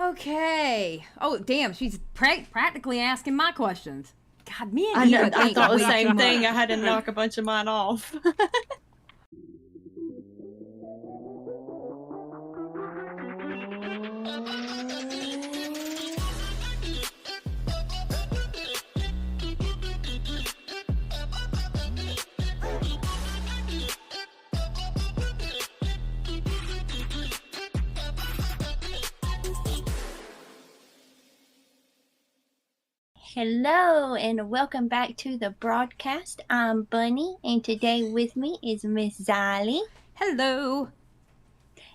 Okay. Oh, damn. She's practically asking my questions. God, me and I know. Eva I think thought the way too same thing. much. I had to knock a bunch of mine off. Hello and welcome back to the broadcast. I'm Bunny and today with me is Miss Xylie. Hello.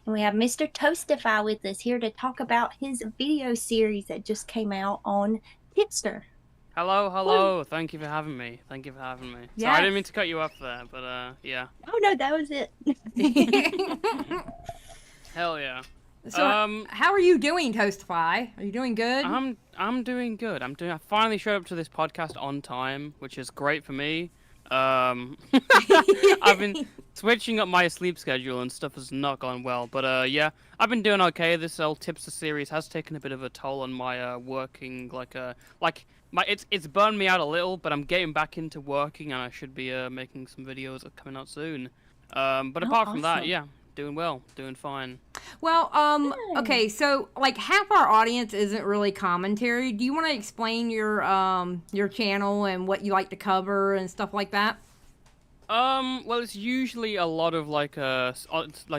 And we have Mr. Toastify with us here to talk about his video series that just came out on Tipster. Hello. Woo. Thank you for having me. Yes. Sorry, I didn't mean to cut you off there, but yeah. Oh no, that was it. Hell yeah. So, how are you doing, Toastify? Are you doing good? I'm doing good. I finally showed up to this podcast on time, which is great for me. I've been switching up my sleep schedule and stuff has not gone well, but yeah, I've been doing okay. This old Tipster series has taken a bit of a toll on my working, it's burned me out a little, but I'm getting back into working and I should be making some videos coming out soon. But apart from that, yeah, doing well, doing fine. Well, okay, so like half our audience isn't really commentary. Do you want to explain your channel and what you like to cover and stuff like that? Well, it's usually a lot of like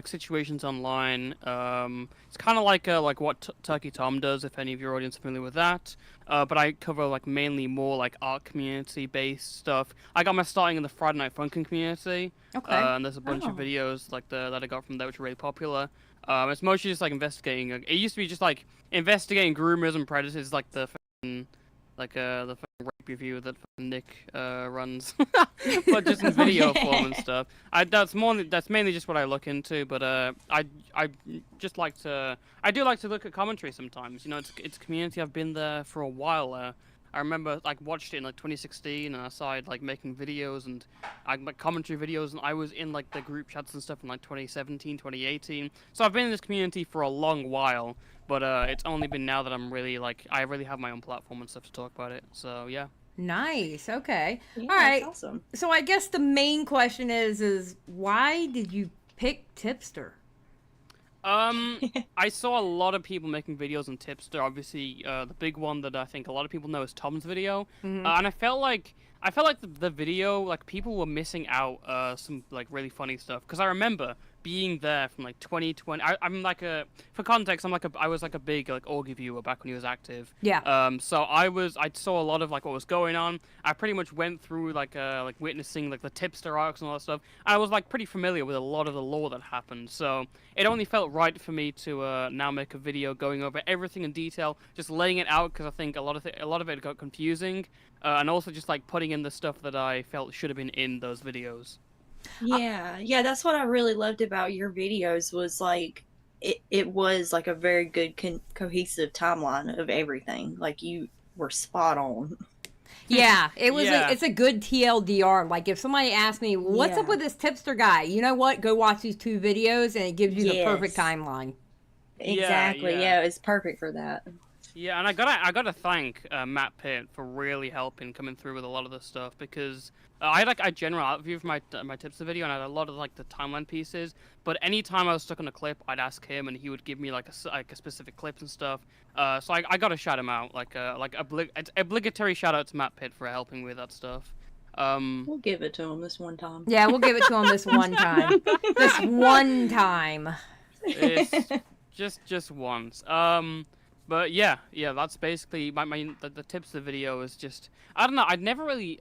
situations online. It's kind of like what Turkey Tom does, if any of your audience are familiar with that. But I cover like mainly more like art community based stuff. I got my starting in the Friday Night Funkin' community. Okay. And there's a bunch of videos like that I got from there which are really popular. It's mostly just like investigating. It used to be just like investigating groomers and predators, like the fucking the rape review that Nick runs, but just in video form and stuff. That's mainly just what I look into. But I just like to do like to look at commentary sometimes. You know, it's a community. I've been there for a while. I remember like watched it in like 2016, and I started like making videos and like commentary videos, and I was in like the group chats and stuff in like 2017, 2018. So I've been in this community for a long while. But it's only been now that I really have my own platform and stuff to talk about it. So yeah. Nice. Okay. Yeah, all right. That's awesome. So I guess the main question is why did you pick Tipster? I saw a lot of people making videos on Tipster. Obviously, the big one that I think a lot of people know is Tom's video. And I felt like the video, like people were missing out some like really funny stuff, because I remember being there from like 2020. For context, I was like a big like Augie viewer back when he was active. Yeah. So I saw a lot of like what was going on. I pretty much went through like witnessing like the Tipster arcs and all that stuff. I was like pretty familiar with a lot of the lore that happened. So it only felt right for me to now make a video going over everything in detail, just laying it out, because I think a lot of it got confusing, and also just like putting in the stuff that I felt should have been in those videos. Yeah, that's what I really loved about your videos, was like it was like a very good cohesive timeline of everything. Like you were spot on. Yeah, it was. Yeah. It's a good TLDR. Like if somebody asked me, "What's up with this Tipster guy?" You know what? Go watch these 2 videos, and it gives you the perfect timeline. Exactly. Yeah, it's perfect for that. Yeah, and I gotta thank Matt Pitt for really helping coming through with a lot of this stuff, because I had like a general overview for my Tipster video, and I had a lot of like the timeline pieces. But anytime I was stuck on a clip, I'd ask him, and he would give me like a specific clip and stuff. So I gotta shout him out, it's obligatory shout out to Matt Pitt for helping with that stuff. We'll give it to him this one time. Yeah, we'll give it to him this one time. This one time. It's just once. But yeah, that's basically the Tipster video is just, I don't know, I'd never really,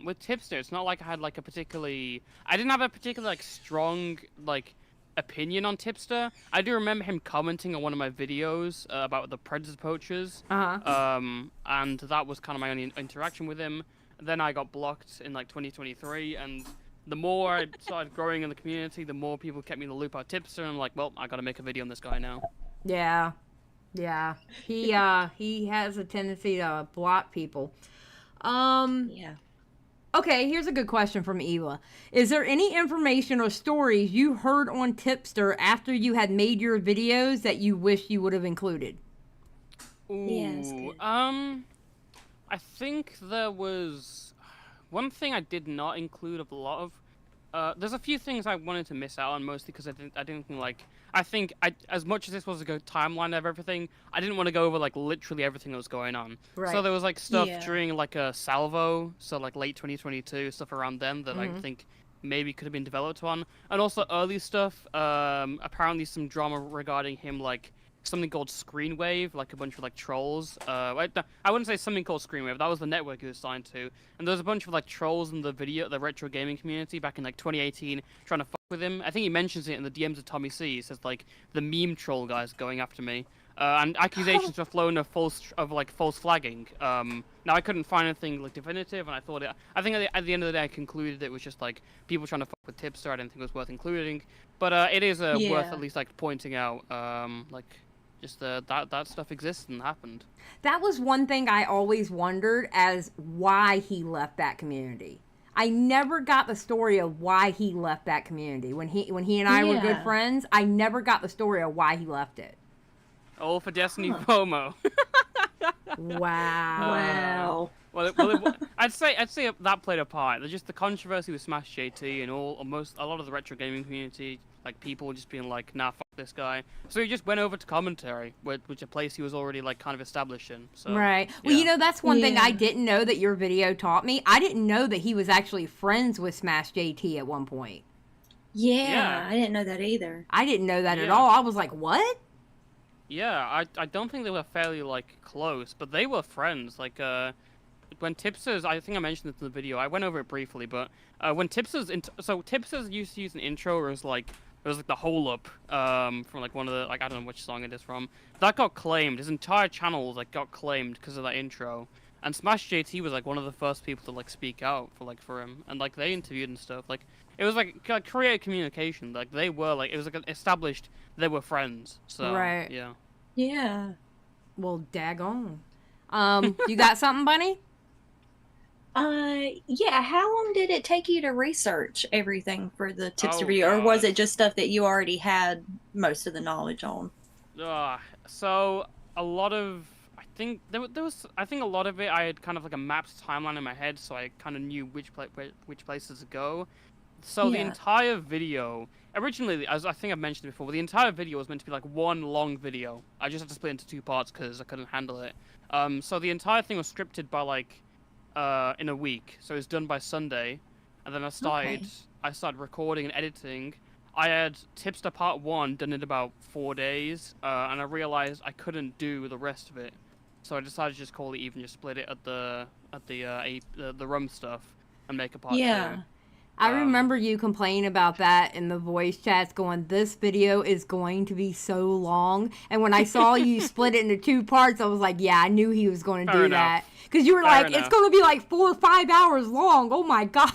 with Tipster, it's not like I didn't have a particular, like, strong, like, opinion on Tipster. I do remember him commenting on one of my videos about the predator poachers, and that was kind of my only interaction with him. Then I got blocked in, like, 2023, and the more I started growing in the community, the more people kept me in the loop about Tipster, and I'm like, well, I gotta make a video on this guy now. Yeah. Yeah, he has a tendency to block people. Yeah. Okay, here's a good question from Eva. Is there any information or stories you heard on Tipster after you had made your videos that you wish you would have included? Ooh, I think there was one thing I did not include a lot of. There's a few things I wanted to miss out on, mostly because I didn't think like as much as this was a good timeline of everything, I didn't want to go over like literally everything that was going on. Right. So there was like stuff during like a Salvo, so like late 2022 stuff around then that I think maybe could have been developed on, and also early stuff. Apparently some drama regarding him like something called Screenwave, like a bunch of like trolls. I wouldn't say something called Screenwave. That was the network he was signed to, and there's a bunch of like trolls in the retro gaming community back in like 2018 trying to fuck with him. I think he mentions it in the DMs of Tommy C. He says like the meme troll guys going after me, and accusations were flown of false flagging. Now I couldn't find anything like definitive, and I think at the end of the day I concluded it was just like people trying to fuck with Tipster. I didn't think it was worth including, but it is worth at least like pointing out like. Just that stuff exists and happened. That was one thing I always wondered as why he left that community. I never got the story of why he left that community. When he and I were good friends, I never got the story of why he left it. All for Destiny FOMO. Wow. Well, I'd say that played a part. There's just the controversy with Smash JT and a lot of the retro gaming community, like people just being like, nah, fuck this guy. So he just went over to commentary, which a place he was already like kind of established in. So, right. Well, you know, that's one thing I didn't know that your video taught me. I didn't know that he was actually friends with Smash JT at one point. Yeah, I didn't know that either. I didn't know that at all. I was like, what? Yeah, I don't think they were fairly like close, but they were friends. Like when Tipsters, I think I mentioned this in the video. I went over it briefly, but when Tipsters, Tipsters used to use an intro where it was like the hole up from like one of the like I don't know which song it is from. That got claimed. His entire channel like got claimed because of that intro. And Smash JT was like one of the first people to like speak out for him, and like they interviewed and stuff. Like it was like creative communication. Like they were like it was like established they were friends. So right. Yeah. Yeah. Well, daggone. You got something, Bunny? Yeah, how long did it take you to research everything for the Tipster video, or God. was it just stuff that you already had most of the knowledge on? So a lot of, I think there was, I think a lot of it I had kind of like a mapped timeline in my head, so I kind of knew which places to go. So the entire video, originally, as I think I've mentioned before, the entire video was meant to be like one long video. I just had to split it into 2 parts because I couldn't handle it. So the entire thing was scripted by like in a week, so it was done by Sunday, and then I started recording and editing. I had Tipster Part 1 done in about 4 days, and I realized I couldn't do the rest of it, so I decided to just call it even, just split it at the rum stuff and make a part 2. I remember you complaining about that in the voice chats, going, this video is going to be so long. And when I saw you split it into 2 parts, I was like, yeah, I knew he was going to do that. Because you were like, it's going to be like 4 or 5 hours long. Oh my God.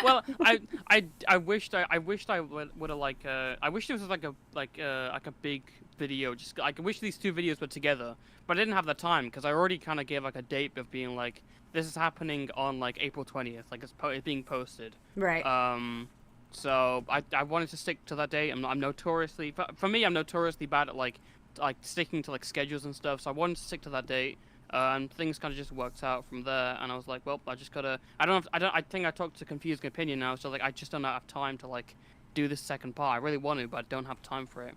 Well, I wished I would have like I wish this was like a big video. Just I wish these 2 videos were together, but I didn't have the time because I already kind of gave like a date of being like, this is happening on like April 20th, like it's being posted. Right. So I wanted to stick to that date. I'm notoriously, for me, I'm notoriously bad at like sticking to like schedules and stuff. So I wanted to stick to that date. And things kind of just worked out from there, and I was like, well, I just gotta. I think I talked to Confusing Opinion now, so like I just don't have time to like do this second part. I really want to, but I don't have time for it.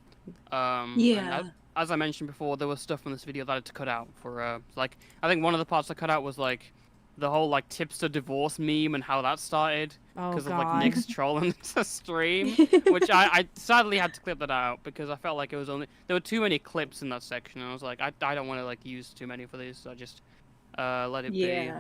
As I mentioned before, there was stuff from this video that I had to cut out for like I think one of the parts I cut out was like the whole like Tipster divorce meme and how that started because of like Nick's trolling the stream, which I sadly had to clip that out because I felt like it was there were too many clips in that section, and I was like, I don't want to like use too many for these, so I just let it be.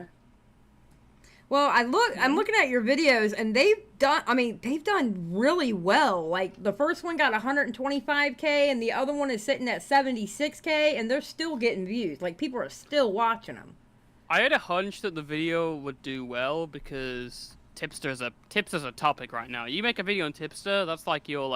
Well, I'm looking at your videos, and they've done really well. Like the first one got 125K, and the other one is sitting at 76K, and they're still getting views. Like people are still watching them. I had a hunch that the video would do well because Tipster's a topic right now. You make a video on Tipster, that's like your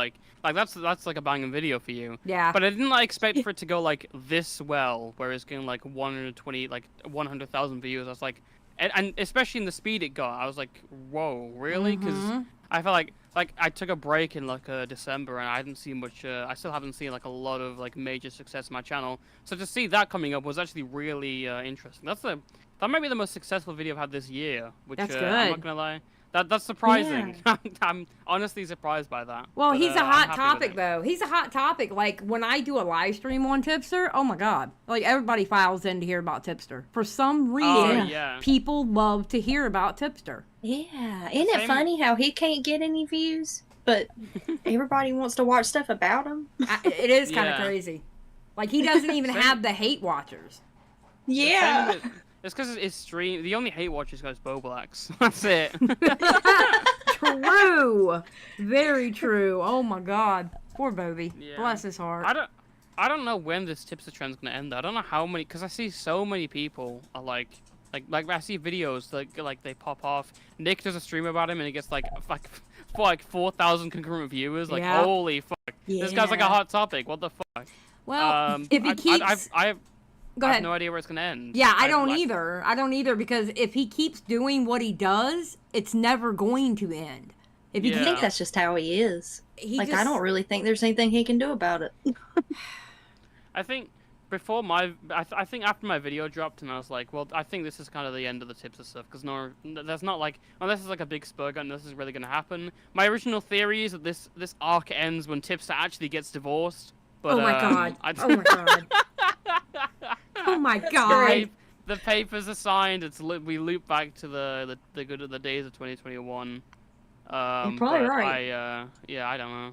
that's like a banging video for you. Yeah. But I didn't expect for it to go like this well, where it's getting like 100,000 views. I was like, and especially in the speed it got, I was like, whoa, really? Because I felt like I took a break in like December, and I hadn't seen much. I still haven't seen like a lot of like major success on my channel. So to see that coming up was actually really interesting. That might be the most successful video I've had this year. Which That's I'm good. not gonna lie. That's surprising. Yeah. I'm honestly surprised by that. Well, But, he's a I'm hot happy with topic it. though. He's a hot topic. Like when I do a live stream on Tipster, oh my god, like everybody files in to hear about Tipster. For some Oh reason, yeah. people love to hear about Tipster. Yeah. Isn't it Same- funny how he can't get any views, but everybody wants to watch stuff about him? It is kind of Yeah. crazy. Like he doesn't even Same- have the hate watchers. Yeah. It's because it's stream. The only hate watchers goes Boblax. That's it. True, very true. Oh my god, poor Bobby. Yeah. Bless his heart. I don't know when this tipster trend's gonna end. I don't know how many, because I see so many people are like I see videos like they pop off. Nick does a stream about him and he gets like 4,000 concurrent viewers. Like Yeah. holy fuck, this guy's like a Yeah. hot topic. What the fuck? Well, if he keeps, go I have ahead. no idea where it's gonna end. Yeah, I don't either. I don't either because if he keeps doing what he does, it's never going to end. If he Yeah. I think that's just how he is. he Like, just, I don't really think there's anything he can do about it. I think I think after my video dropped and I was like, well, I think this is kind of the end of the tipster stuff because there's not like unless it's like a big spur gun, this is really gonna happen. My original theory is that this arc ends when Tipster actually gets divorced. But, oh my god. I- Oh my god. Oh my god. great. The papers are signed. We loop back to the good of the days of 2021. You're probably but right. I don't know.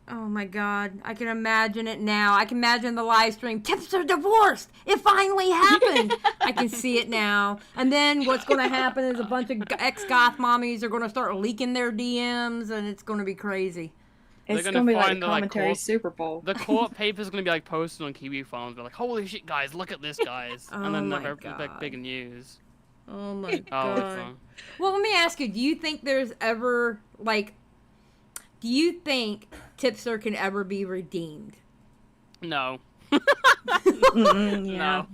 Oh my god. I can imagine it now. I can imagine the live stream. Tipster divorced. It finally happened. I can see it now. And then what's going to happen is a bunch of ex-goth mommies are going to start leaking their DMs and it's going to be crazy. They're It's gonna gonna be like find the the, like, commentary court- Super Bowl. The court paper's gonna be like posted on Kiwi Farms. They're like, holy shit, guys, look at this, guys. Oh And then my they're God. like big news. Oh my Oh, it's god. fun. Well, let me ask you, do you think there's ever, like, do you think Tipster can ever be redeemed? No. Yeah.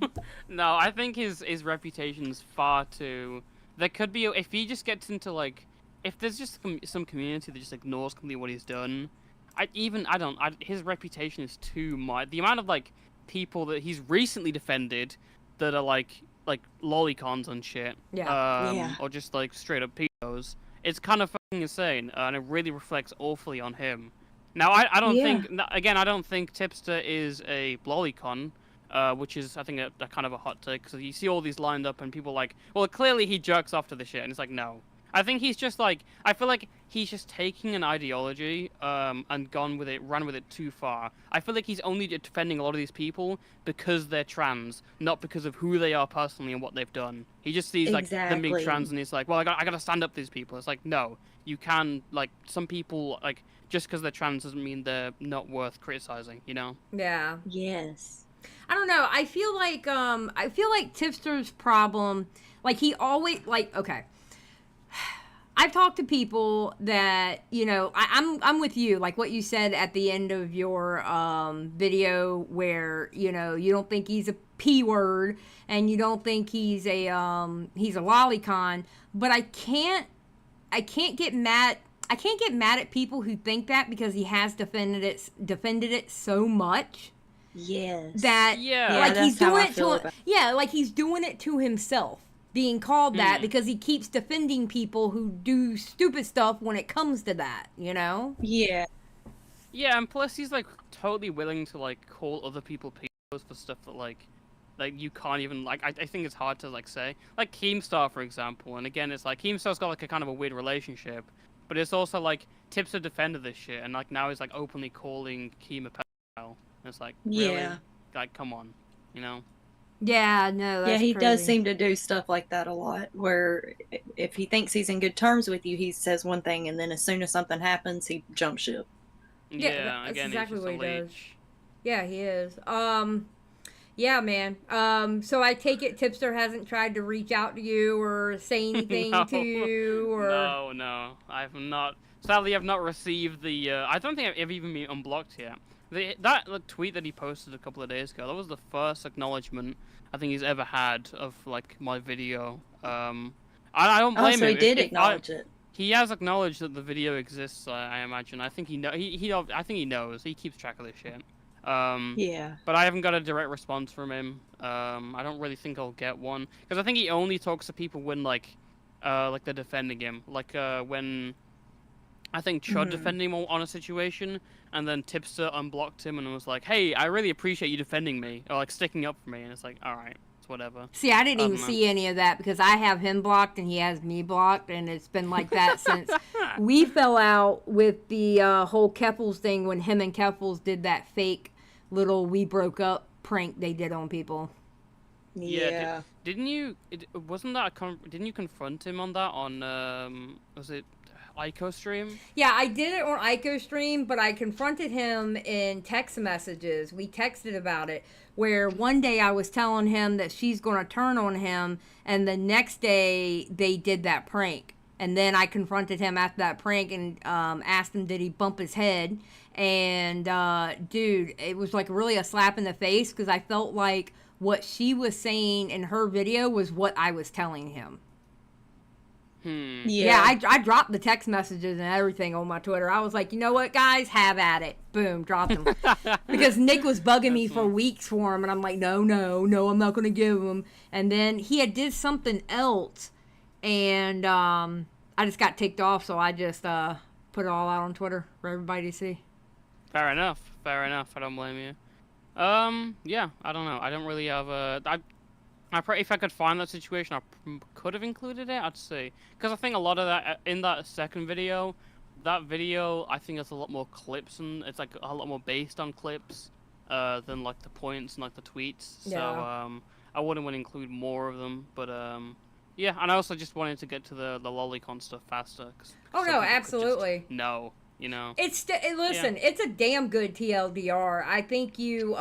No, I think his reputation's far too. There could be if he just gets into like, if there's just some community that just ignores completely what he's done. His reputation is too much. The amount of like people that he's recently defended that are like lolicons and shit. Yeah. Yeah. Or just like straight up pedos. It's kind of fucking insane, and it really reflects awfully on him. Now, I don't think, again, I don't think Tipster is a lolicon, which is, I think, a kind of a hot take, because you see all these lined up, and people like, well, clearly he jerks off to the shit, and it's like, no. I think he's just like, I feel like he's just taking an ideology, and ran with it too far. I feel like he's only defending a lot of these people because they're trans, not because of who they are personally and what they've done. He just sees, like, them being Exactly. trans, and he's like, well, I gotta stand up to these people. It's like, no, you can, like, some people, like, just because they're trans doesn't mean they're not worth criticizing, you know? Yeah. Yes. I don't know. I feel like Tipster's problem, like he always like okay. I've talked to people that, you know, I'm with you, like what you said at the end of your video where, you know, you don't think he's a P word and you don't think he's a lolicon, but I can't get mad at people who think that because he has defended it so much. Yes. That Yeah. like Yeah, he's that's how doing I it feel to about- like he's doing it to himself, being called that because he keeps defending people who do stupid stuff when it comes to that, you know? Yeah. Yeah, and plus he's like totally willing to like call other people pedos for stuff that like you can't even like. I think it's hard to like say, like Keemstar for example. And again, it's like Keemstar's got like a kind of a weird relationship, but it's also like Tipster defended this shit, and like now he's like openly calling Keem a pedophile. And it's like, really? Yeah. Like, come on, you know? Yeah, no, that's Yeah, he does crazy. seem to do stuff like that a lot, where if he thinks he's in good terms with you, he says one thing, and then as soon as something happens, he jumps ship. Yeah, that's again, exactly he's what just a he does. leech. Yeah, he is. Yeah, man. So I take it Tipster hasn't tried to reach out to you or say anything No. to you or No, I've not. Sadly, I've not received the. I don't think I've even been unblocked yet. That tweet that he posted a couple of days ago, that was the first acknowledgement I think he's ever had of like my video. I don't blame Oh, so him. he did If acknowledge it. he has acknowledged that the video exists. I imagine. I think he know. I think he knows. He keeps track of this shit. Yeah. But I haven't got a direct response from him. I don't really think I'll get one because I think he only talks to people when like they're defending him. Like when I think Chud defended him on a situation, and then Tipster unblocked him and was like, "Hey, I really appreciate you defending me or like sticking up for me." And it's like, all right, it's whatever. See, I didn't even see any of that because I have him blocked and he has me blocked, and it's been like that since we fell out with the whole Keffels thing when him and Keffels did that fake little "we broke up" prank they did on people. Yeah. Didn't you? Wasn't that didn't you confront him on that on was it Ico stream? Yeah, I did it on Ico stream, but I confronted him in text messages. We texted about it, where one day I was telling him that she's going to turn on him, and the next day they did that prank. And then I confronted him after that prank and asked him, did he bump his head? And, dude, it was like really a slap in the face because I felt like what she was saying in her video was what I was telling him. Yeah, I dropped the text messages and everything on my Twitter. I was like, you know what, guys? Have at it. Boom, dropped them. Because Nick was bugging me for weeks for him, and I'm like, no, I'm not going to give him. And then he had did something else, and I just got ticked off, so I just put it all out on Twitter for everybody to see. Fair enough. I don't blame you. Yeah, I don't know. I don't really have a... if I could find that situation, I could have included it, I'd say. Because I think a lot of that, in that second video, I think there's a lot more clips, and it's like a lot more based on clips than like the points and like the tweets. Yeah. So I wouldn't want to include more of them, but yeah, and I also just wanted to get to the lolicon stuff faster. Oh no, absolutely. No. You know, listen, it's a damn good TLDR. I think you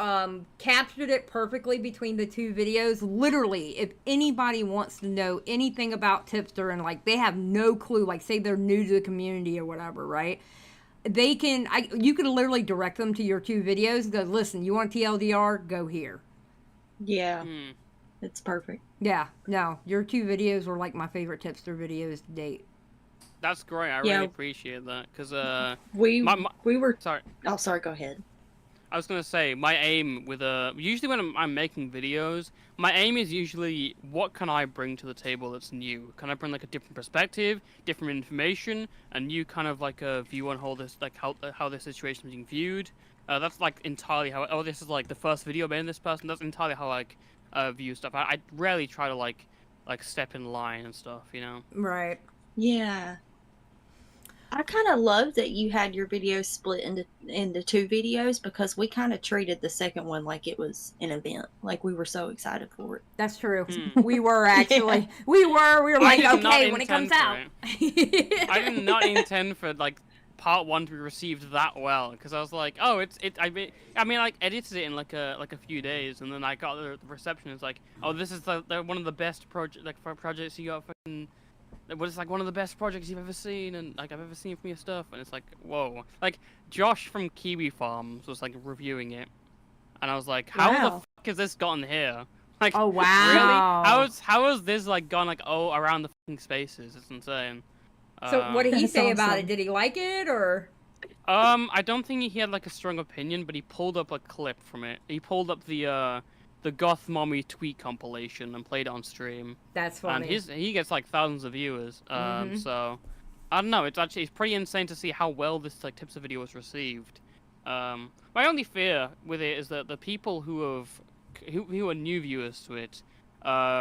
captured it perfectly between the two videos. Literally, if anybody wants to know anything about Tipster and like they have no clue, like say they're new to the community or whatever, right? They can, you can literally direct them to your two videos and go, listen, you want TLDR? Go here. Yeah, it's perfect. Yeah, no, your two videos were like my favorite Tipster videos to date. That's great. I really appreciate that because we were sorry. Oh, sorry. Go ahead. I was gonna say my aim with usually when I'm making videos, my aim is usually what can I bring to the table that's new? Can I bring like a different perspective, different information, a new kind of like a view on how this situation is being viewed? That's like entirely how. Oh, this is like the first video made in this person. That's entirely how I view stuff. I rarely try to like step in line and stuff. You know. Right. Yeah. I kind of love that you had your videos split into two videos because we kind of treated the second one like it was an event. Like we were so excited for it. That's true. We were actually. Yeah. We were like, okay, when it comes out. I did not intend for like part one to be received that well because I was like, oh, I mean, like edited it in like a few days, and then I got the reception. It's like, oh, this is the one of the best projects you got fucking. It was like one of the best projects you've ever seen, and like I've ever seen from your stuff, and it's like, whoa. Like Josh from Kiwi Farms was like reviewing it, and I was like, how the fuck has this gotten here? Like, oh wow, really? How has this like gone like around the fucking spaces? It's insane. So what did he say about it? Did he like it or? I don't think he had like a strong opinion, but he pulled up a clip from it. He pulled up the Goth Mommy tweet compilation and played it on stream. That's funny. And he gets like thousands of viewers. So I don't know. It's pretty insane to see how well this like Tipster video was received. My only fear with it is that the people who are new viewers to it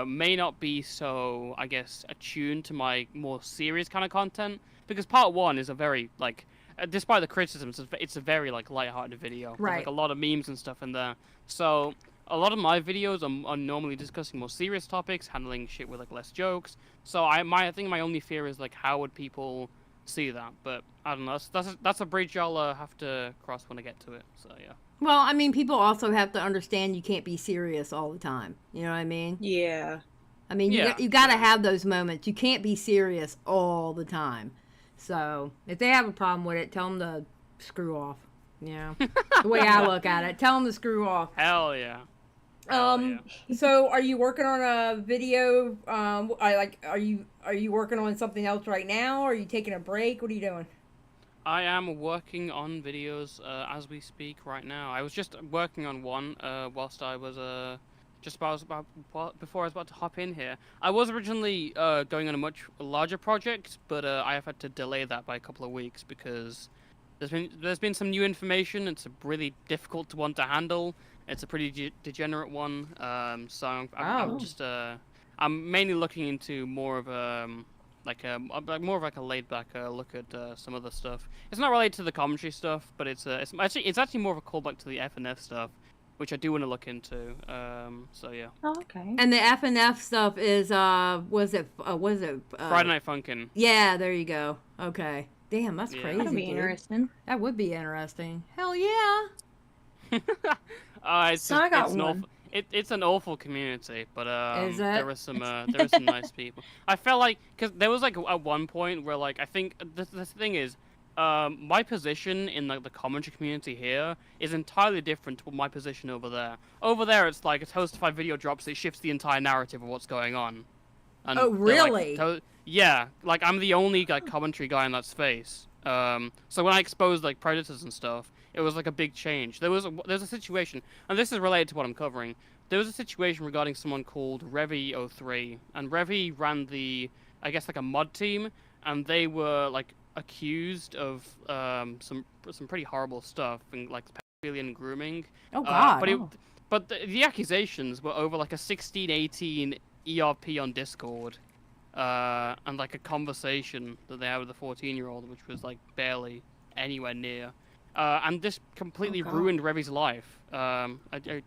may not be so, I guess, attuned to my more serious kind of content, because part one is a very like, despite the criticisms, it's a very like lighthearted video. Right. There's like a lot of memes and stuff in there. So a lot of my videos are normally discussing more serious topics, handling shit with like less jokes. So I think my only fear is like how would people see that? But I don't know. That's a bridge I'll have to cross when I get to it. So yeah. Well, I mean, people also have to understand you can't be serious all the time. You know what I mean? Yeah. I mean, you got to have those moments. You can't be serious all the time. So if they have a problem with it, tell them to screw off. You know, the way I look at it, tell them to screw off. Hell yeah. Um, so are you working on a video? Are you working on something else right now? Or are you taking a break? What are you doing? I am working on videos as we speak right now. I was just working on one whilst I was before I was about to hop in here. I was originally going on a much larger project, but I have had to delay that by a couple of weeks because there's been some new information. It's a really difficult one to handle. It's a pretty degenerate one. So I'm Oh. just I'm mainly looking into more of more of like a laid back look at some other stuff. It's not related to the commentary stuff, but it's actually more of a callback to the FNF stuff, which I do want to look into. So yeah. Oh, okay. And the FNF stuff is was it Friday Night Funkin'. Yeah, there you go. Okay. Damn, that's Yeah. crazy. That'll be dude. interesting. That would be interesting. Hell yeah. It's So I got it's an one. awful, it's an awful community, but Is it? there are some nice people. I felt like because there was like at one point where like I think the thing is, my position in like the commentary community here is entirely different to my position over there. Over there, it's like a Toastify video drops, it shifts the entire narrative of what's going on. And Oh, they're like, really? yeah, like I'm the only like commentary guy in that space. So when I exposed like predators and stuff, it was like a big change. There's a situation, and this is related to what I'm covering. There was a situation regarding someone called Revi03, and Revi ran I guess like a mod team, and they were like accused of some pretty horrible stuff and like pedophilia and grooming. Oh god. But the accusations were over like a 1618 ERP on Discord, and like a conversation that they had with a 14-year-old, which was like barely anywhere near. And this completely ruined Revi's life. I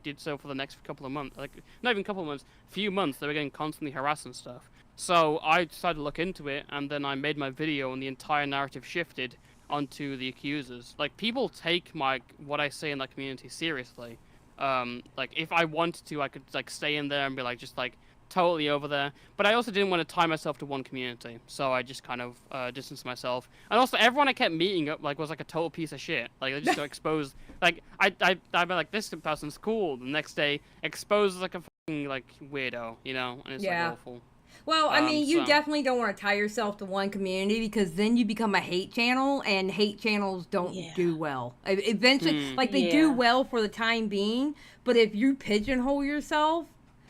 did so for the next couple of months, like not even couple of months, few months. They were getting constantly harassed and stuff. So I decided to look into it, and then I made my video, and the entire narrative shifted onto the accusers. Like people take what I say in that community seriously. Like if I wanted to, I could like stay in there and be like just like totally over there. But I also didn't want to tie myself to one community, so I just kind of distanced myself. And also, everyone I kept meeting up like was like a total piece of shit. Like they just got exposed. Like I'd be like, this person's cool. The next day, exposed as like a fucking like weirdo, you know? And it's Yeah. like awful. Well, I mean, you so- definitely don't want to tie yourself to one community because then you become a hate channel, and hate channels don't Yeah. do well. Eventually, like they do Yeah. well for the time being, but if you pigeonhole yourself,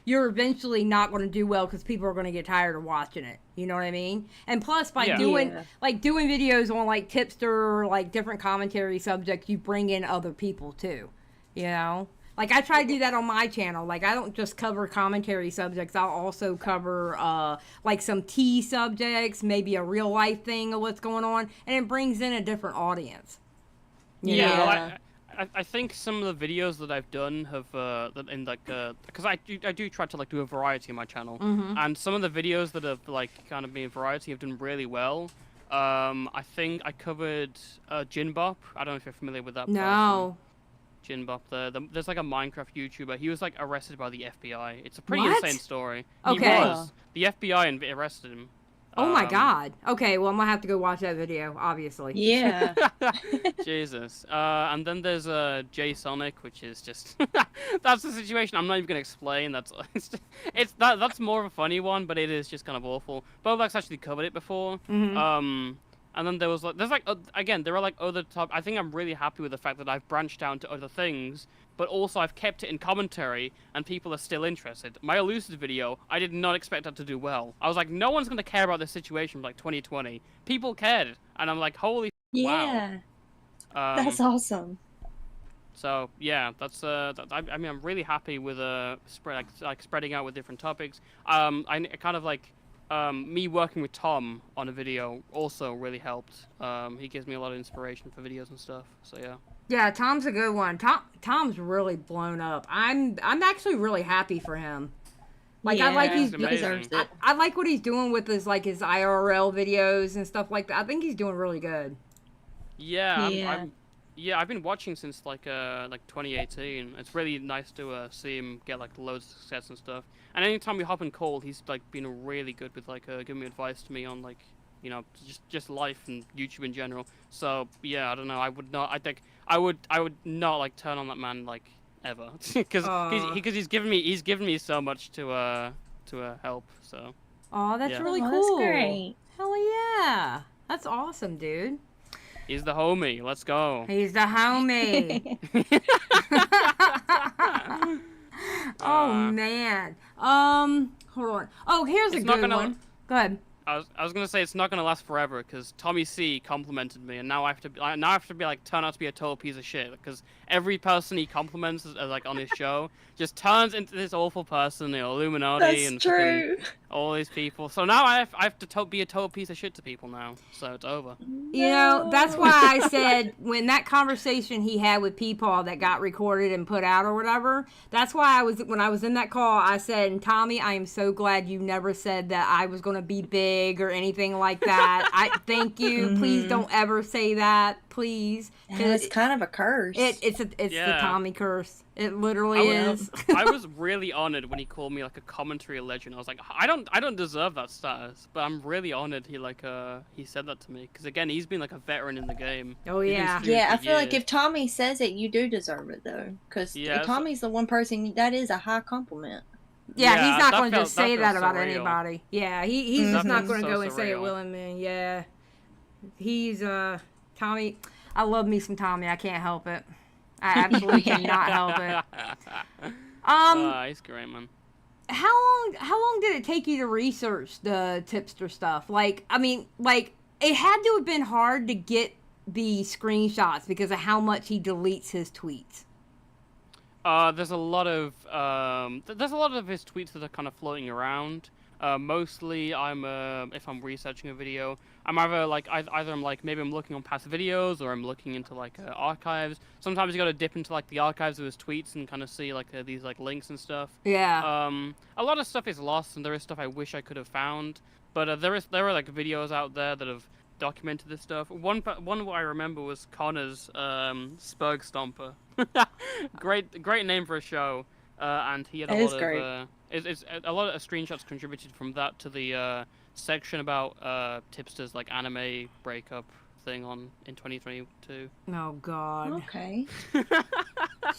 you're eventually not going to do well because people are going to get tired of watching it. You know what I mean? And plus, by Yeah. doing Yeah. doing videos on like Tipster or like different commentary subjects, you bring in other people too. You know? Like, I try to do that on my channel. Like, I don't just cover commentary subjects. I'll also cover, like, some tea subjects, maybe a real-life thing of what's going on, and it brings in a different audience. You Yeah, know? well, I think some of the videos that I've done have in like because I do try to like do a variety on my channel, and some of the videos that have like kind of been variety have done really well. I think I covered Jinbop. I don't know if you're familiar with that person. No. Jinbop, there's like a Minecraft YouTuber. He was like arrested by the FBI. It's a pretty What? insane story. Okay. He was. The FBI arrested him. Oh, my God. Okay, well, I'm going to have to go watch that video, obviously. Yeah. Jesus. And then there's J Sonic, which is just that's the situation. I'm not even gonna explain. That's more of a funny one, but it is just kind of awful. Bobak's actually covered it before. And then there are like other top. I think I'm really happy with the fact that I've branched out to other things, but also I've kept it in commentary, and people are still interested. My Elucid video, I did not expect that to do well. I was like, no one's gonna care about this situation like 2020. People cared, and I'm like, holy Yeah. wow. That's awesome. So yeah, that's I mean, I'm really happy with spreading out with different topics. I kind of like me working with Tom on a video also really helped. He gives me a lot of inspiration for videos and stuff. So yeah. Yeah, Tom's a good one. Tom's really blown up. I'm actually really happy for him. Like, I like he's he amazing. I like what he's doing with his IRL videos and stuff like that. I think he's doing really good. Yeah, I've been watching since like 2018. It's really nice to see him get like loads of success and stuff. And anytime we hop in call, he's like been really good with like giving me advice to me on like, you know, just life and YouTube in general. So yeah, I don't know. I would not like turn on that man like ever, because he's given me so much to help. So. Oh, that's Yeah. really cool. That's great. Hell yeah. That's awesome, dude. He's the homie. Let's go. He's the homie. Oh man. Hold on. Oh, here's a good one. Go ahead. I was gonna say it's not gonna last forever because Tommy C complimented me, and now I have to be like turn out to be a total piece of shit because every person he compliments like on his show just turns into this awful person, Illuminati and true. all these people. So now I have to be a total piece of shit to people now. So it's over. You know, that's why I said when that conversation he had with Peepaw that got recorded and put out or whatever, that's why when I was in that call, I said, and Tommy, I am so glad you never said that I was going to be big or anything like that. I thank you. Please don't ever say that, please. It's kind of a curse. It's the Tommy curse. It literally is. I was really honored when he called me like a commentary legend. I was like, I don't deserve that status, but I'm really honored he said that to me because again, he's been like a veteran in the game. Oh yeah. Yeah, I feel like if Tommy says it, you do deserve it though, because Tommy's the one person that is a high compliment. Yeah, he's not going to just say that about anybody. Yeah, he's just not going to go and say it willingly. Yeah, he's Tommy. I love me some Tommy. I can't help it. I absolutely cannot help it. He's great, man. How long did it take you to research the Tipster stuff? Like, I mean, like it had to have been hard to get the screenshots because of how much he deletes his tweets. There's a lot of his tweets that are kind of floating around. Mostly, if I'm researching a video, I'm maybe I'm looking on past videos or I'm looking into like archives. Sometimes you got to dip into like the archives of his tweets and kind of see like these like links and stuff. Yeah. A lot of stuff is lost and there is stuff I wish I could have found, but there are like videos out there that have documented this stuff. One what I remember was Connor's Spurg Stomper. great name for a show. And he had a lot of screenshots contributed from that to the section about Tipster's like anime breakup thing in 2022. Oh God. Okay.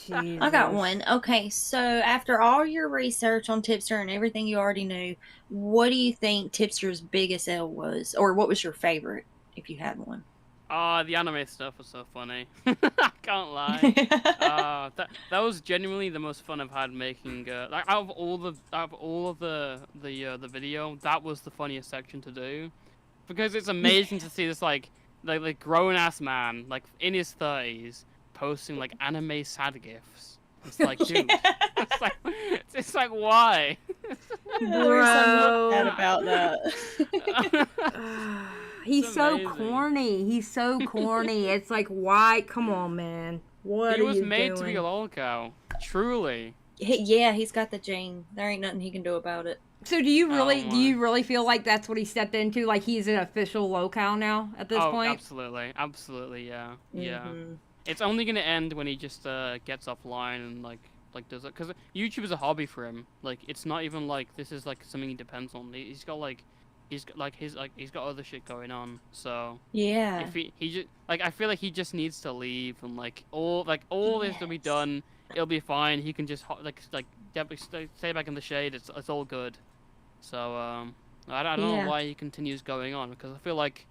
Jesus. I got one. Okay, so after all your research on Tipster and everything you already knew, what do you think Tipster's biggest L was, or what was your favorite if you had one? The anime stuff was so funny. I can't lie. That was genuinely the most fun I've had making. Like out of all of the video, that was the funniest section to do, because it's amazing to see this like grown ass man like in his 30s posting like anime sad gifs. It's like, dude, it's like why? Bro, so about that. He's so corny. He's so corny. It's like, why? Come on, man. What he are was you made doing? to be a lolcow. Truly. Yeah, he's got the gene. There ain't nothing he can do about it. So do you really feel like that's what he stepped into? Like he's an official locale now at this point? Absolutely, yeah. Yeah. It's only gonna end when he just gets offline and like does it, because YouTube is a hobby for him. Like it's not even like this is like something he depends on. He's got other shit going on. So yeah, if he just like, I feel like he just needs to leave and like all this will be done. It'll be fine. He can just stay back in the shade. It's all good. So I don't know why he continues going on, because I feel like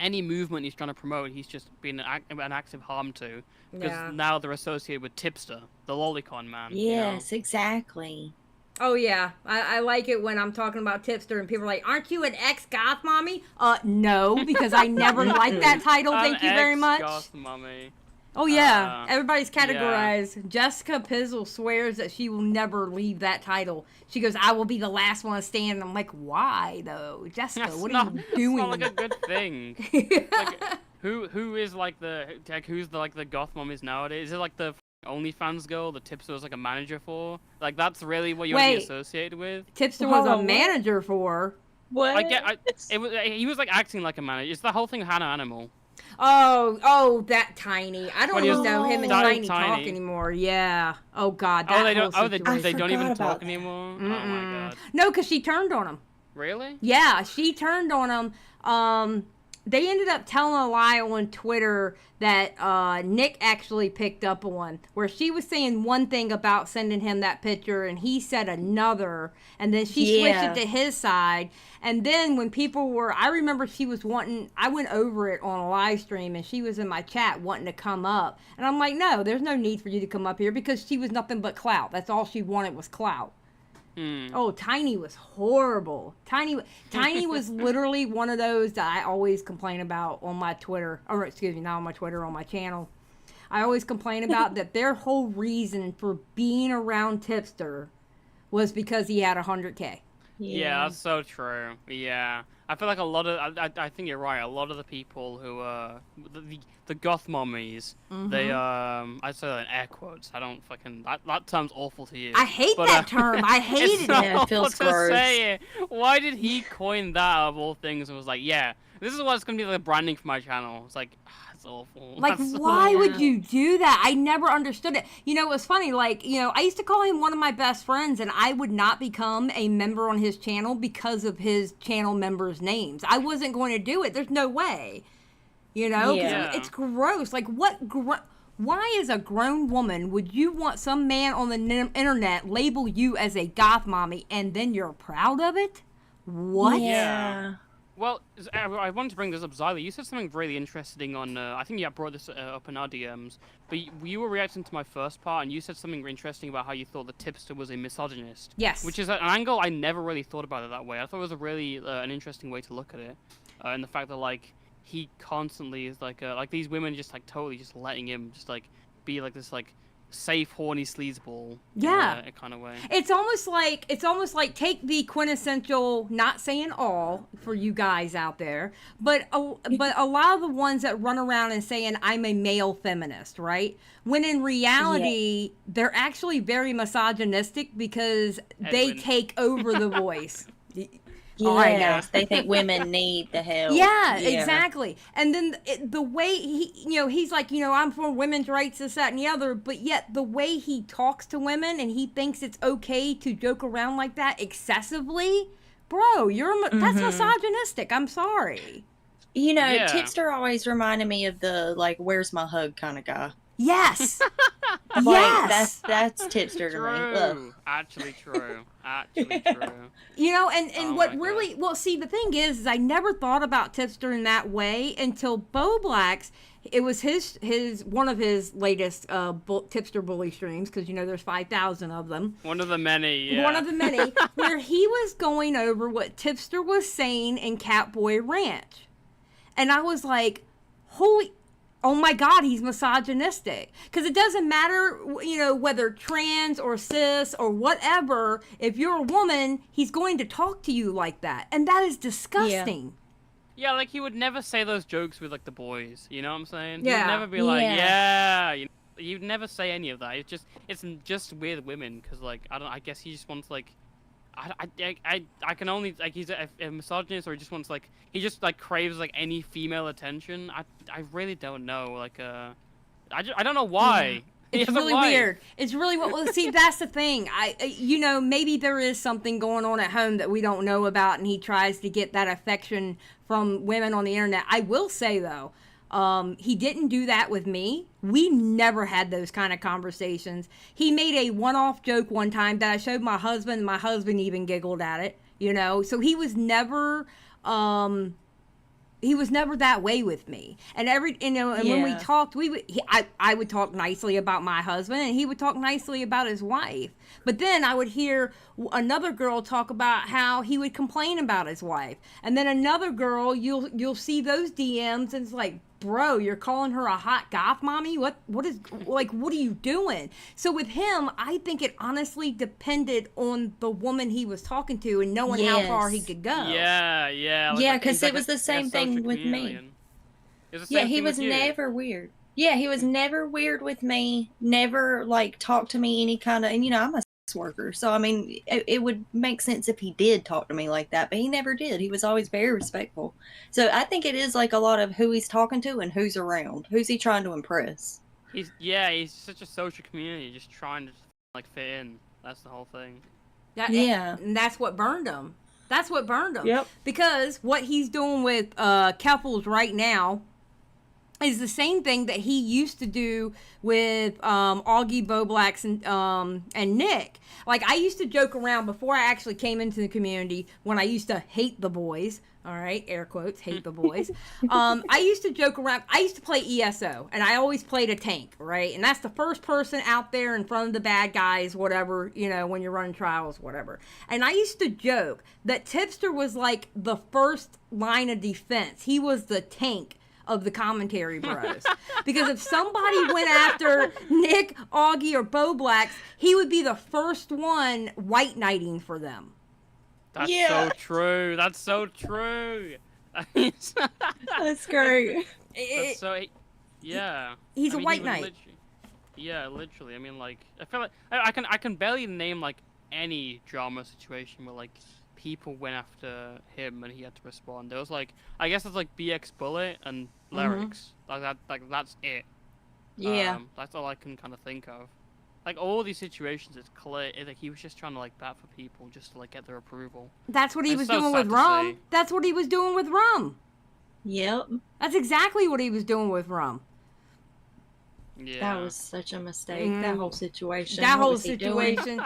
any movement he's trying to promote, he's just been an active harm to, because now they're associated with Tipster, the lolicon man. Yes, exactly. Oh yeah, I like it when I'm talking about Tipster and people are like, "Aren't you an ex-goth mommy?" No, because I never liked that title. Thank you very much. Goth mommy. Oh yeah, everybody's categorized. Yeah. Jessica Pizzle swears that she will never leave that title. She goes, "I will be the last one to stand." I'm like, why though, Jessica? What are you doing? That's not like a good thing. Like, who is like who's the goth mommies nowadays? Is it like the OnlyFans girl that Tipster was like a manager for? Like that's really what you want to be associated with? Tipster was a manager for. What? He was like acting like a manager. It's the whole thing Hannah Animal. Oh, that Tiny. I don't even know him and Tiny talk anymore. Yeah. Oh God. They don't even talk anymore. Mm-mm. Oh my God. No, because she turned on him. Really? Yeah, she turned on him. they ended up telling a lie on Twitter that Nick actually picked up on, where she was saying one thing about sending him that picture, and he said another, and then she switched it to his side. And then when people were, I remember she was wanting, I went over it on a live stream, and she was in my chat wanting to come up. And I'm like, no, there's no need for you to come up here, because she was nothing but clout. That's all she wanted was clout. Oh, Tiny was horrible. Tiny was literally one of those that I always complain about on my Twitter. Or excuse me, not on my Twitter, on my channel. I always complain about that their whole reason for being around Tipster was because he had 100K. Yeah, that's so true. Yeah. I feel like a lot of, I think you're right, a lot of the people who, the goth mommies, they, I say that in air quotes, I don't fucking, that term's awful to use. I hate that term, I hated it. Yeah, it feels gross. Say it. Why did he coin that out of all things and was like, yeah, this is what's gonna be the branding for my channel. It's like, it's awful. Like, why would you do that? I never understood it. You know, it was funny, like, you know, I used to call him one of my best friends, and I would not become a member on his channel because of his channel members' names. I wasn't going to do it. There's no way. You know? Yeah. It's gross. Like, why as a grown woman would you want some man on the internet label you as a goth mommy and then you're proud of it? What? Yeah. Well, I wanted to bring this up, Xylie. You said something really interesting on, I think you brought this up in our DMs, but you were reacting to my first part, and you said something interesting about how you thought the Tipster was a misogynist. Yes. Which is an angle I never really thought about it that way. I thought it was a really, an interesting way to look at it. And the fact that, like, he constantly is, like these women just, like, totally just letting him just, like, be, like, this, like, safe, horny sleazeball. Yeah. In a kind of way. It's almost like take the quintessential, not saying all for you guys out there, but a lot of the ones that run around and saying I'm a male feminist, right? When in reality, they're actually very misogynistic because they take over the voice. Yes, they think women need the help. Yeah, exactly. And then the way he's like, I'm for women's rights, this, that, and the other, but yet the way he talks to women and he thinks it's okay to joke around like that excessively, bro, that's misogynistic. I'm sorry. You know, Tipster always reminded me of the, like, where's my hug kind of guy. Yes. Like, that's Tipster to me. Ugh. Actually true. Actually true. You know, and what really, well, see, the thing is I never thought about Tipster in that way until Bo Black's, it was one of his latest Tipster bully streams, because, there's 5,000 of them. One of the many, yeah. One of the many, where he was going over what Tipster was saying in Catboy Ranch. And I was like, oh my God, he's misogynistic. Because it doesn't matter, whether trans or cis or whatever, if you're a woman, he's going to talk to you like that. And that is disgusting. Yeah, like, he would never say those jokes with, like, the boys, you know what I'm saying? Yeah. He would never be like, he'd never say any of that. It's just with women, because, like, I guess he just wants, like, I can only, like, he's a misogynist, or he just wants, like, he just, like, craves, like, any female attention. I really don't know, like, I don't know why. It's really weird. It's really, well, see, that's the thing. Maybe there is something going on at home that we don't know about, and he tries to get that affection from women on the internet. I will say, though, he didn't do that with me. We never had those kind of conversations. He made a one-off joke one time that I showed my husband, and my husband even giggled at it, So he was never, that way with me. And when we talked, I would talk nicely about my husband, and he would talk nicely about his wife. But then I would hear another girl talk about how he would complain about his wife. And then another girl, you'll see those DMs, and it's like, bro, you're calling her a hot goth mommy? What are you doing? So with him, I think it honestly depended on the woman he was talking to and knowing how far he could go. Yeah. Yeah, because it was the same thing with me. Yeah, he was never weird. Yeah, he was never weird with me. Never, like, talked to me any kind of, and I'm a worker, so I mean it would make sense if he did talk to me like that, but he never did. He was always very respectful. So I think it is like a lot of who he's talking to and who's around, who's he trying to impress. He's such a social community, just trying to, like, fit in. That's the whole thing. And that's what burned him. That's what burned him. Yep. Because what he's doing with Keffels right now is the same thing that he used to do with Augie, Boblax, and Nick. Like, I used to joke around before I actually came into the community when I used to hate the boys. All right, air quotes, hate the boys. I used to joke around. I used to play ESO, and I always played a tank, right? And that's the first person out there in front of the bad guys, whatever, you know, when you're running trials, whatever. And I used to joke that Tipster was like the first line of defense. He was the tank of the commentary bros. Because if somebody went after Nick, Augie, or Boblax, he would be the first one white knighting for them. That's so true. That's so true. That's great. That's so, yeah. He's a white knight. Literally. I mean, like, I feel like I can barely name like any drama situation where like people went after him and he had to respond. There was like, I guess it's like BX Bullet and Lyrics. Like that. Like that's it. Yeah. That's all I can kind of think of. Like, all these situations, it's clear like he was just trying to, like, bat for people just to, like, get their approval. That's what he was doing with Rum. That's what he was doing with Rum. Yep. That's exactly what he was doing with Rum. Yeah. That was such a mistake. That whole situation. That whole situation.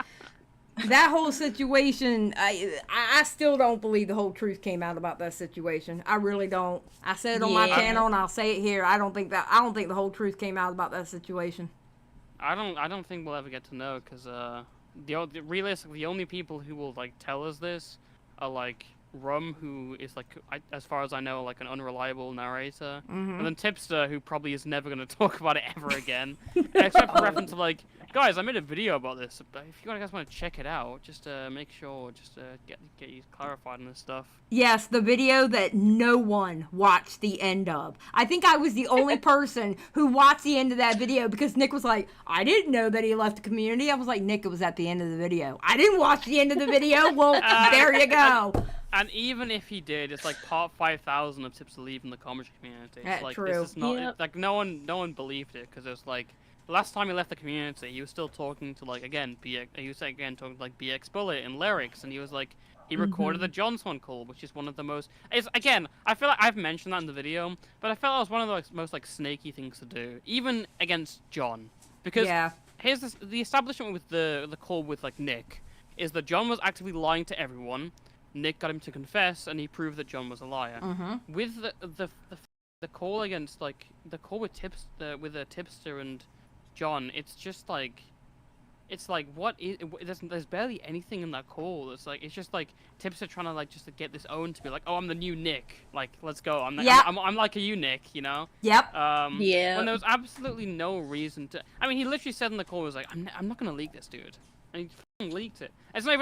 That whole situation, I still don't believe the whole truth came out about that situation. I really don't. I said it on my channel, and I'll say it here. I don't think the whole truth came out about that situation. I don't think we'll ever get to know, because realistically, the only people who will like tell us this are like Rum, who is like, as far as I know, like an unreliable narrator, and then Tipster, who probably is never going to talk about it ever again, except for reference of like, guys, I made a video about this. But if you guys want to check it out, just make sure, get you clarified on this stuff. Yes, the video that no one watched the end of. I think I was the only person who watched the end of that video because Nick was like, I didn't know that he left the community. I was like, Nick, it was at the end of the video. I didn't watch the end of the video. Well, there you go. And even if he did, it's like part 5,000 of Tipster leaving the commentary community. It's like, true. This is not like no one believed it, because it was like the last time he left the community, he was still talking to like talking to like BX Bullet and Lyrics, and he was like, he recorded the Johnson call, which is one of the most. Again, I feel like I've mentioned that in the video, but I felt it was one of the most like snaky things to do, even against John, because here's the establishment with the call with like Nick is that John was actively lying to everyone. Nick got him to confess, and he proved that John was a liar. With the call against like the call with Tipster and John, it's just like, it's like there's barely anything in that call. It's just like Tipster trying to like just to get this own to be like, oh, I'm the new Nick, like let's go. I'm like a you Nick, you know. Yep. When there was absolutely no reason to. I mean, he literally said in the call, he was like, I'm not gonna leak this, dude. And he fucking leaked it. It's not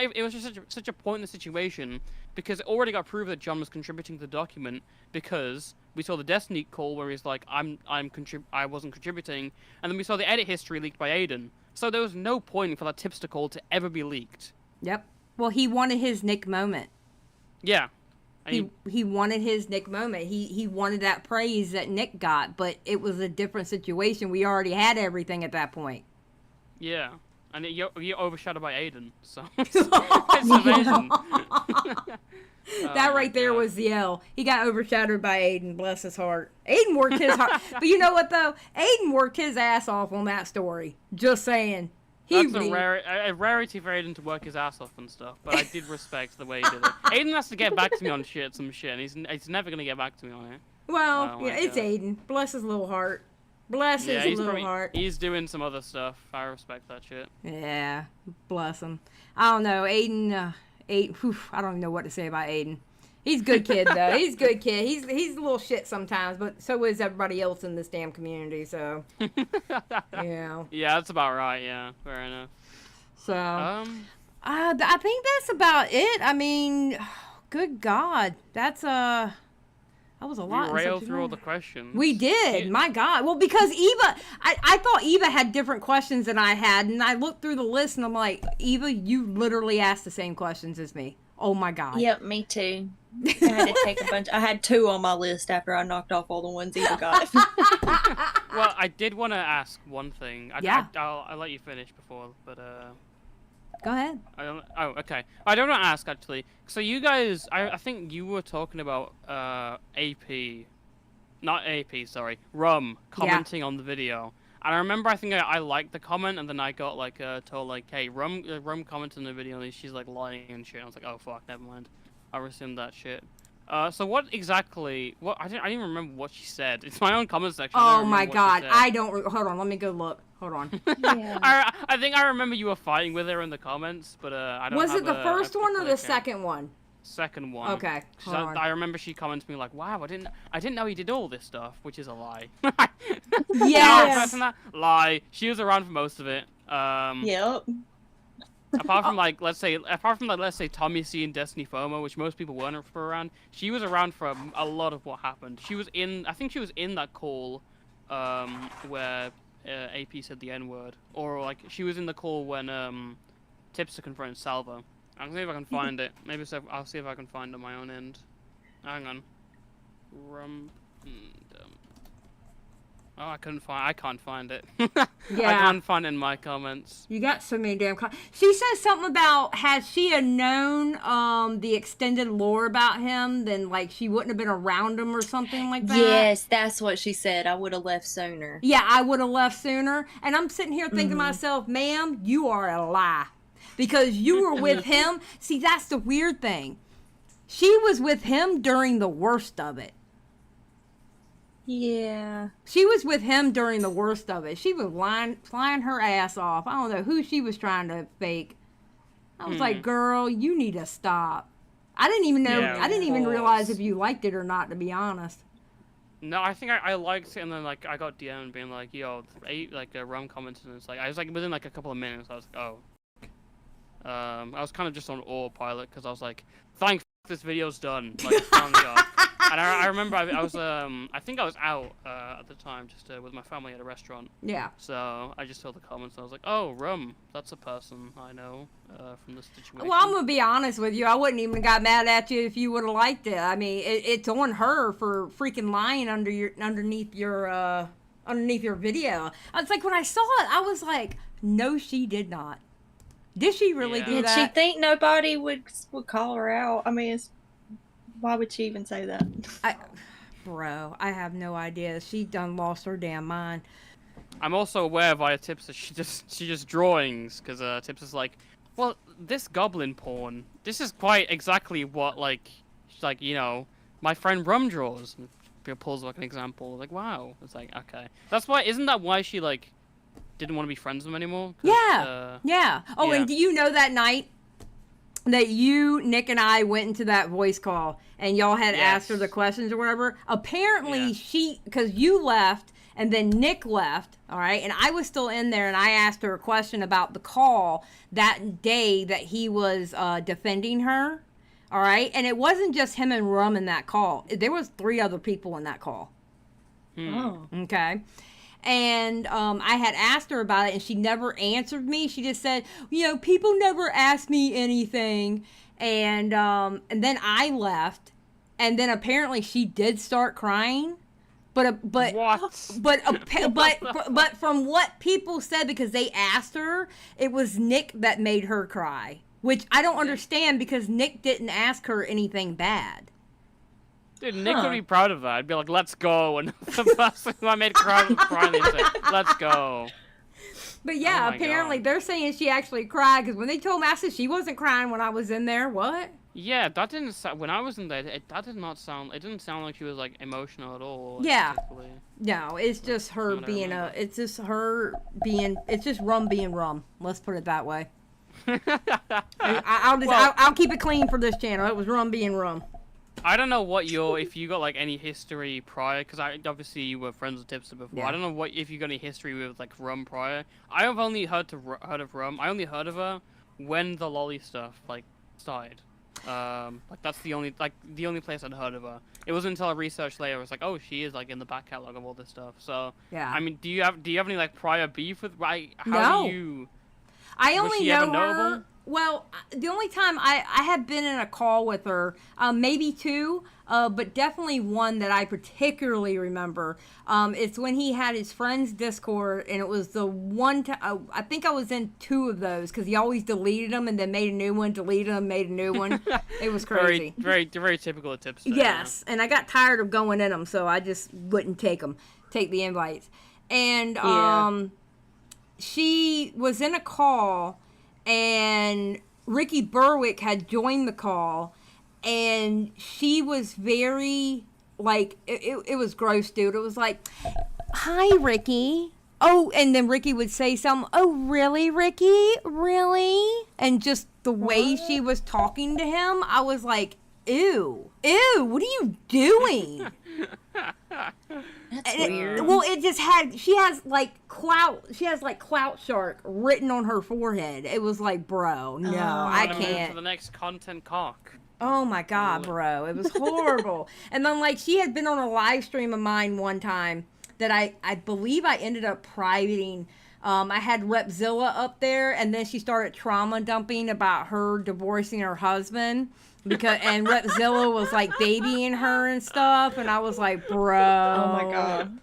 even it was just such a pointless situation, because it already got proved that John was contributing to the document, because we saw the Destiny call where he's like, I wasn't contributing, and then we saw the edit history leaked by Aiden. So there was no point for that Tipster call to ever be leaked. Yep. Well, he wanted his Nick moment. Yeah. He wanted his Nick moment. He wanted that praise that Nick got, but it was a different situation. We already had everything at that point. Yeah. And you're overshadowed by Aiden, so it's amazing. That right there was the L. He got overshadowed by Aiden, bless his heart. Aiden worked his heart. But you know what, though? Aiden worked his ass off on that story. Just saying. That's a rarity for Aiden to work his ass off and stuff, but I did respect the way he did it. Aiden has to get back to me on some shit, and he's never going to get back to me on it. Well, it's Aiden. Bless his little heart. Bless his little heart. He's doing some other stuff. I respect that shit. Yeah, bless him. I don't know, Aiden. I don't even know what to say about Aiden. He's a good kid though. He's a good kid. He's a little shit sometimes, but so is everybody else in this damn community. So yeah. Yeah, that's about right. Yeah, fair enough. So I think that's about it. I mean, good God, that was a lot. We railed through all the questions. We did. My God. Well, because Eva, I thought Eva had different questions than I had, and I looked through the list, and I'm like, Eva, you literally asked the same questions as me. Oh, my God. Yep, me too. I had to take a bunch. I had 2 on my list after I knocked off all the ones Eva got. Well, I did want to ask one thing. I'll let you finish before, but Go ahead. Oh, okay. I don't want to ask actually. So you guys, I think you were talking about AP, not AP, sorry, Rum commenting on the video. And I remember I think I liked the comment, and then I got like told like, hey, Rum commented on the video, and she's like lying and shit. I was like, oh fuck, never mind. I resumed that shit. So what exactly? What I didn't even remember what she said. It's my own comment section. Oh my god, I don't. Hold on, let me go look. Hold on. Yeah. I think I remember you were fighting with her in the comments, but I don't. Was it the first one or the second one? Second one. Okay. I remember she commented to me like, "Wow, I didn't know he did all this stuff," which is a lie. Yes. Lie. She was around for most of it. Yep. Apart from let's say tBc and Destiny FOMO, which most people weren't around, she was around for a lot of what happened. I think she was in that call, where AP said the N-word, or like she was in the call when Tipster confronted Salvo. I'll see if I can find it. Maybe I'll see if I can find it on my own end. Hang on. Oh, I can't find it. Yeah. I can't find it in my comments. You got so many damn comments. She says something about, had she had known the extended lore about him, then like she wouldn't have been around him or something like that. Yes, that's what she said. I would have left sooner. Yeah, I would have left sooner. And I'm sitting here thinking to myself, ma'am, you are a lie. Because you were with him. See, that's the weird thing. She was with him during the worst of it. Yeah. She was with him during the worst of it. She was flying her ass off. I don't know who she was trying to fake. I was like, girl, you need to stop. I didn't even know. Yeah, I didn't even realize if you liked it or not, to be honest. No, I think I liked it, and then like I got DM being like, yo, Rum commented, and it's like I was like within like a couple of minutes, I was like, oh. I was kind of just on autopilot because I was like, thank this video's done. Like, finally got. And I remember I was I think I was out at the time just with my family at a restaurant. Yeah. So I just saw the comments and I was like, oh, Rum, that's a person I know from this situation. Well, I'm gonna be honest with you. I wouldn't even got mad at you if you would have liked it. I mean, it's on her for freaking lying underneath your video. It's like when I saw it, I was like, no, she did not. Did she really do that? Did she think nobody would call her out? I mean, why would she even say that? Bro, I have no idea. She done lost her damn mind. I'm also aware via Tipster she just drawings because Tipster's like, well, this goblin porn. This is quite exactly what like you know my friend Rum draws. Pulls like an example. Like wow, it's like okay. That's why. Isn't that why she like didn't want to be friends with him anymore? Yeah. Yeah. Oh, yeah. And do you know that night that you, Nick, and I went into that voice call and y'all had asked her the questions or whatever? Apparently because you left and then Nick left, all right? And I was still in there and I asked her a question about the call that day that he was defending her, all right? And it wasn't just him and Rum in that call. There was 3 other people in that call. Oh. Okay. And I had asked her about it, and she never answered me. She just said, you know, people never ask me anything. And then I left, and then apparently she did start crying. But from what people said, because they asked her, it was Nick that made her cry, which I don't understand because Nick didn't ask her anything bad. Dude, Nick would be proud of that. I'd be like, let's go. And the person who I made crying and say, let's go. But yeah, apparently they're saying she actually cried because when they told me, I said she wasn't crying when I was in there. What? Yeah, that didn't sound, when I was in there, that did not sound, it didn't sound like she was like emotional at all. Yeah. No, it's just her being it's just Rum being Rum. Let's put it that way. I'll keep it clean for this channel. It was Rum being Rum. I don't know what if you got like any history prior, because obviously you were friends with Tipster before. Yeah. I don't know if you got any history with like Rum prior. I have only heard of Rum. I only heard of her when the lolly stuff like started. Like that's the only place I'd heard of her. It wasn't until I researched later. I was like, oh, she is like in the back catalog of all this stuff. So yeah. I mean, do you have any like prior beef with? How do you? I only know her. Well, the only time I have been in a call with her, maybe two, but definitely one that I particularly remember. It's when he had his friend's Discord, and it was the one time, I think I was in two of those, because he always deleted them and then made a new one, deleted them, made a new one. It was crazy. Very typical of Tipster. Yes, and I got tired of going in them, so I just wouldn't take the invites. And she was in a call, and Ricky Berwick had joined the call, and she was very, like, it was gross, dude. It was like, hi, Ricky. Oh, and then Ricky would say something, oh, really, Ricky? Really? And just the way she was talking to him, I was like, ew, what are you doing? That's weird. Well, she has like Clout Shark written on her forehead. It was like, bro, no, I can't. For the next content cock. Oh my God, bro. It was horrible. And then, like, she had been on a live stream of mine one time that I believe I ended up privating. I had Repzilla up there, and then she started trauma dumping about her divorcing her husband. And Repzilla was like babying her and stuff, and I was like, bro. Oh my God.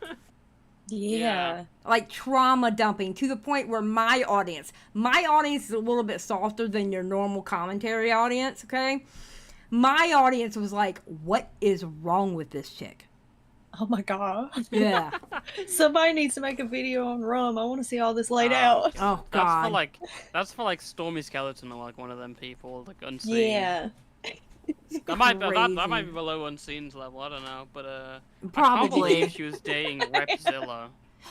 Yeah. Like trauma dumping to the point where my audience is a little bit softer than your normal commentary audience, okay? My audience was like, what is wrong with this chick? Oh my God. Yeah. Somebody needs to make a video on Rum. I want to see all this laid out. Oh God. That's for like Stormy Skeleton or like one of them people, like Unseen. Yeah. That might be below Unseen's level. I don't know, but probably. I can't believe she was dating Repzilla.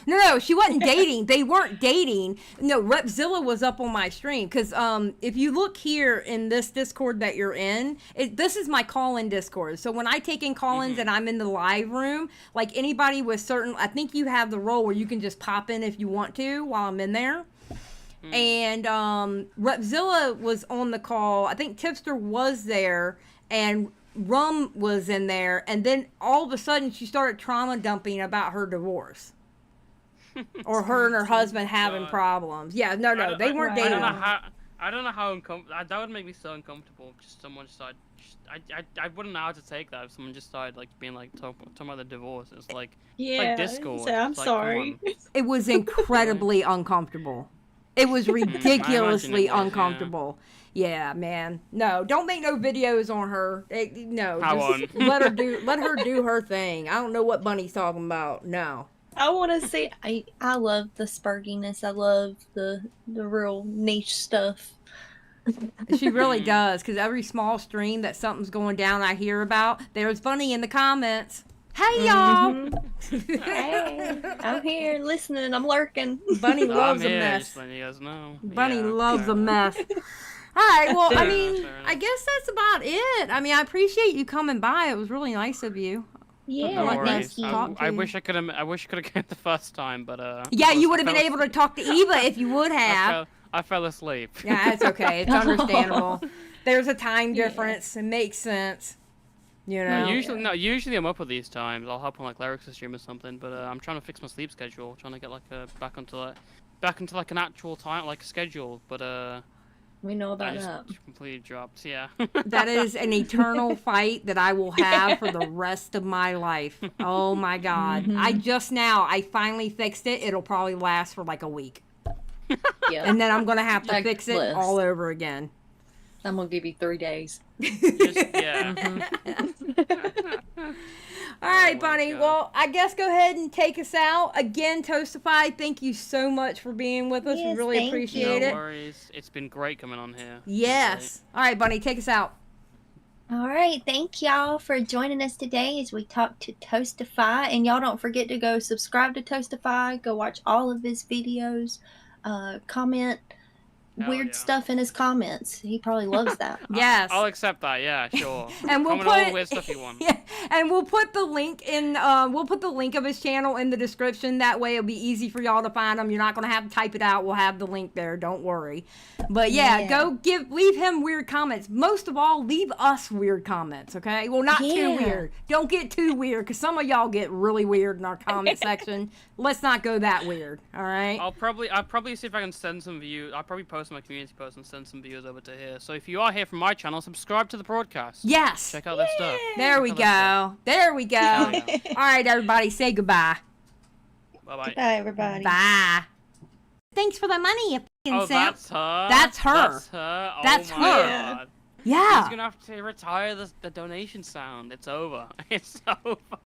No, she wasn't dating. They weren't dating. No, Repzilla was up on my stream. Because if you look here in this Discord that you're in, this is my call-in Discord. So when I take in call-ins and I'm in the live room, like anybody with certain, I think you have the role where you can just pop in if you want to while I'm in there. And Repzilla was on the call. I think Tipster was there, and Rum was in there. And then all of a sudden she started trauma dumping about her divorce. Or her and her husband having problems. Yeah, no, they weren't dating. I don't know how uncomfortable. That would make me so uncomfortable. Just someone started. I wouldn't know how to take that if someone just started like being like talking about the divorce. It's like Discord. So I'm sorry. It was incredibly uncomfortable. It was ridiculously uncomfortable. Yeah, man. No, don't make no videos on her. No, just let her do her thing. I don't know what Bunny's talking about. No. I want to say I love the sparkiness. I love the real niche stuff. She really does, because every small stream that something's going down I hear about, there's Bunny in the comments. Hey, y'all! Hey, I'm here listening. I'm lurking. Bunny loves a mess. Just letting you guys know. Bunny loves a mess. All right, well, I mean, I guess that's about it. I mean, I appreciate you coming by. It was really nice of you. Yeah, thank you. I wish I could have came the first time, but yeah, you would have been able to talk to Eva if you would have. I fell asleep. Yeah, it's okay. It's understandable. There's a time difference. It makes sense. You know. Usually I'm up at these times. I'll hop on like Lyric's stream or something, but I'm trying to fix my sleep schedule, trying to get like back into like an actual time, like schedule, but we know about that. Completely dropped, yeah. That is an eternal fight that I will have for the rest of my life. Oh my God. I finally fixed it. It'll probably last for like a week. Yeah. And then I'm going to have to fix it all over again. I'm going to give you 3 days. Yeah. All right, Bunny. God. Well, I guess go ahead and take us out. Again, Toastify, thank you so much for being with us. Yes, we really appreciate it. No worries. It's been great coming on here. Yes. All right, Bunny, take us out. All right. Thank y'all for joining us today as we talk to Toastify. And y'all don't forget to go subscribe to Toastify. Go watch all of his videos. Comment weird stuff in his comments. He probably loves that. Yes. I'll accept that. Yeah, sure. And we'll put all the weird stuff you want. Yeah, and we'll put the link in. We'll put the link of his channel in the description. That way, it'll be easy for y'all to find him. You're not gonna have to type it out. We'll have the link there. Don't worry. But go leave him weird comments. Most of all, leave us weird comments. Okay. Well, not too weird. Don't get too weird, because some of y'all get really weird in our comment section. Let's not go that weird. All right. I'll probably see if I can send some views. I'll probably post post on my community post and send some viewers over to here. So if you are here from my channel, subscribe to the broadcast. Yes. Check out their stuff. There we go. There we go. Yeah. All right, everybody, say goodbye. Bye-bye. Goodbye, everybody. Bye. Thanks for the money, you fucking Oh, simp. that's her? That's her. That's her? Oh That's my her. God. Yeah. She's gonna have to retire the donation sound. It's over. It's over.